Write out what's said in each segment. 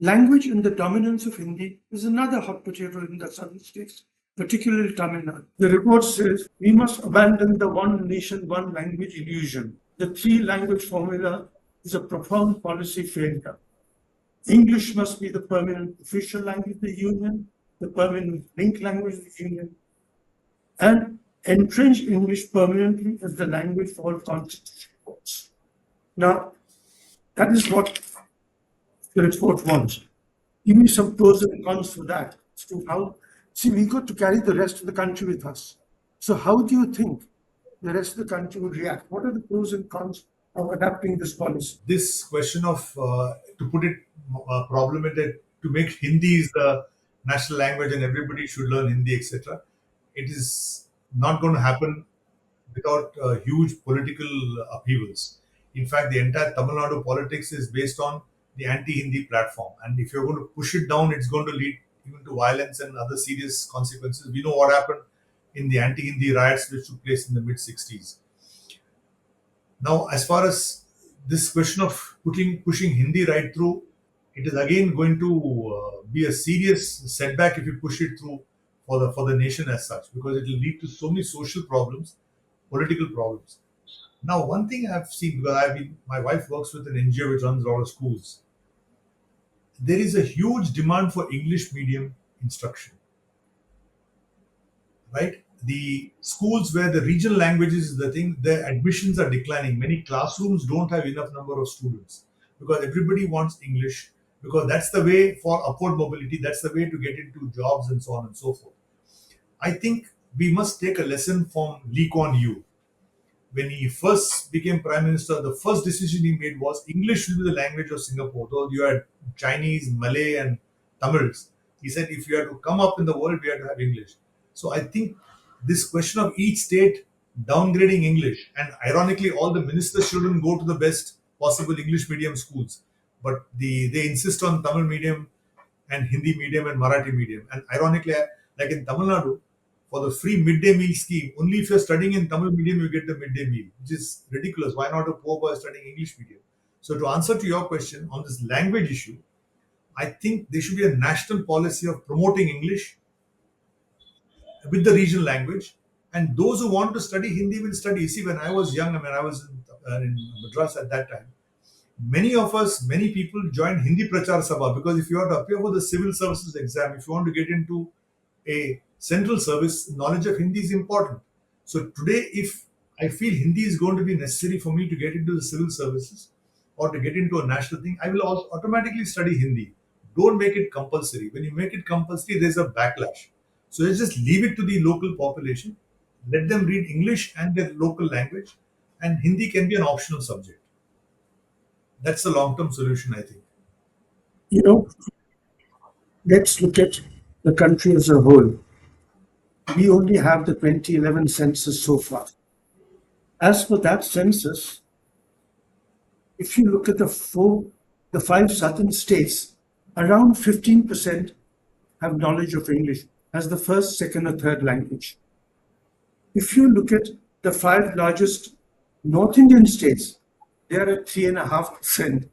Language and the dominance of Hindi is another hot potato in the southern states, particularly Tamil Nadu. The report says we must abandon the one nation, one language illusion. The three language formula is a profound policy failure. English must be the permanent official language of the Union, the permanent link language of the Union, and entrench English permanently as the language for all constitutional courts. Now, that is what the report wants. Give me some pros and cons for that. As to how, see, we got to carry the rest of the country with us. So, how do you think the rest of the country would react? What are the pros and cons of adapting this policy? This question of, to put it problematic, to make Hindi is the national language and everybody should learn Hindi, etc. It is not going to happen without huge political upheavals. In fact, the entire Tamil Nadu politics is based on the anti-Hindi platform, and if you're going to push it down, it's going to lead even to violence and other serious consequences. We know what happened in the anti-Hindi riots which took place in the mid '60s. Now, as far as this question of pushing Hindi right through, it is again going to be a serious setback if you push it through for the nation as such, because it will lead to so many social problems, political problems. Now, one thing I've seen, because my wife works with an NGO which runs a lot of schools. There is a huge demand for English medium instruction, right? The schools where the regional languages is the thing, their admissions are declining. Many classrooms don't have enough number of students because everybody wants English, because that's the way for upward mobility, that's the way to get into jobs and so on and so forth. I think we must take a lesson from Lee Kuan Yew. When he first became prime minister, the first decision he made was English will be the language of Singapore. Though you had Chinese, Malay, and Tamils, he said if you have to come up in the world, we have to have English. So I think this question of each state downgrading English, and ironically, all the ministers shouldn't go to the best possible English medium schools, but they insist on Tamil medium and Hindi medium and Marathi medium. And ironically, like in Tamil Nadu, for the free midday meal scheme, only if you're studying in Tamil medium you get the midday meal, which is ridiculous. Why not a poor boy studying English medium? So to answer to your question on this language issue, I think there should be a national policy of promoting English with the regional language, and those who want to study Hindi will study. You see, when I was young, I mean, I was in Madras at that time. Many people joined Hindi Prachar Sabha, because if you have to appear for the civil services exam, if you want to get into a central service, knowledge of Hindi is important. So today, if I feel Hindi is going to be necessary for me to get into the civil services or to get into a national thing, I will also automatically study Hindi. Don't make it compulsory. When you make it compulsory, there's a backlash. So let's just leave it to the local population. Let them read English and their local language, and Hindi can be an optional subject. That's the long-term solution, I think. You know, let's look at the country as a whole. We only have the 2011 census so far. As for that census, if you look at the five southern states, around 15% have knowledge of English as the first, second, or third language. If you look at the five largest North Indian states, they are at 3.5%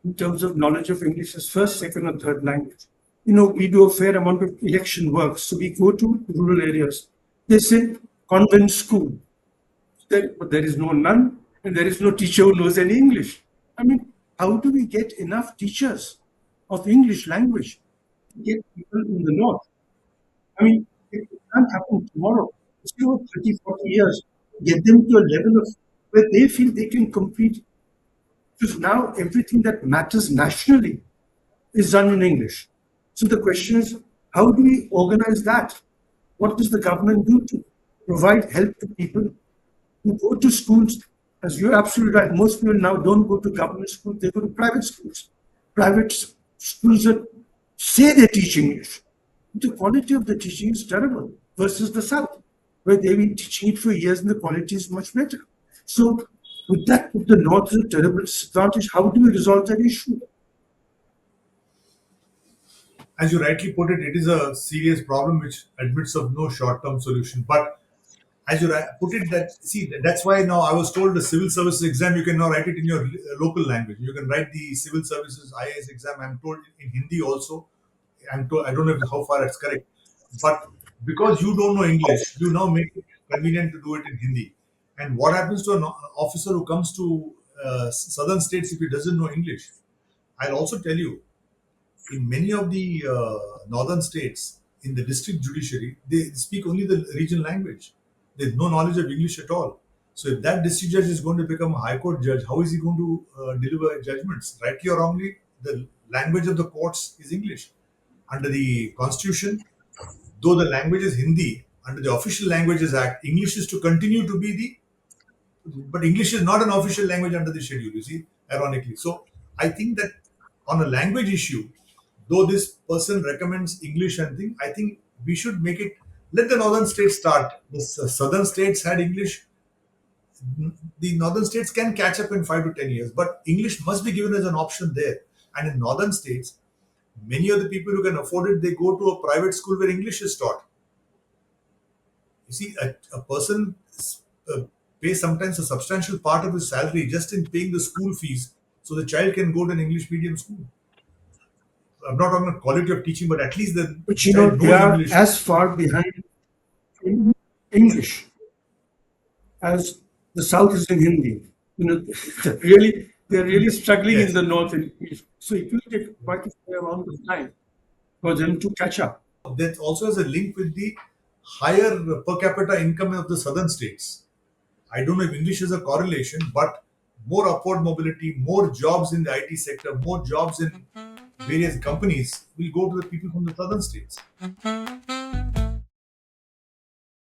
in terms of knowledge of English as first, second, or third language. You know, we do a fair amount of election work, so we go to rural areas. They say convent school. But there is no nun, and there is no teacher who knows any English. I mean, how do we get enough teachers of English language to get people in the north? I mean, it can't happen tomorrow. It's over 30, 40 years. Get them to a level of where they feel they can compete. Because now everything that matters nationally is done in English. So the question is, how do we organize that? What does the government do to provide help to people who go to schools? As you're absolutely right, most people now don't go to government schools, they go to private schools. Private schools that say they teach English. The quality of the teaching is terrible versus the South, where they've been teaching it for years and the quality is much better. So, with that, if the North is a terrible disadvantage, how do we resolve that issue? As you rightly put it, it is a serious problem which admits of no short-term solution. But As you put it, that see, that's why now I was told the civil services exam you can now write it in your local language. You can write the civil services IAS exam. I'm told in Hindi also. I'm told, I don't know how far that's correct, but because you don't know English, you now make it convenient to do it in Hindi. And what happens to an officer who comes to southern states if he doesn't know English? I'll also tell you, in many of the northern states, in the district judiciary, they speak only the regional language. There's no knowledge of English at all. So if that district judge is going to become a high court judge, how is he going to deliver judgments? Rightly or wrongly, the language of the courts is English. Under the constitution, though the language is Hindi, under the Official Languages Act, English is to continue to be the, but English is not an official language under the schedule, you see, ironically. So I think that on a language issue, though this person recommends English and thing, I think we should make it, let the northern states start. The southern states had English. The northern states can catch up in 5 to 10 years, but English must be given as an option there. And in northern states, many of the people who can afford it, they go to a private school where English is taught. You see, a person uh, pays sometimes a substantial part of his salary just in paying the school fees so the child can go to an English medium school. I'm not talking about quality of teaching, but at least the But child they knows are English. as far behind in English as the South is in Hindi. They're really struggling in Yes. the North and East. So it will take quite a fair amount of time for them to catch up. That also has a link with the higher per capita income of the southern states. I don't know if English is a correlation, but more upward mobility, more jobs in the IT sector, more jobs in various companies will go to the people from the southern states.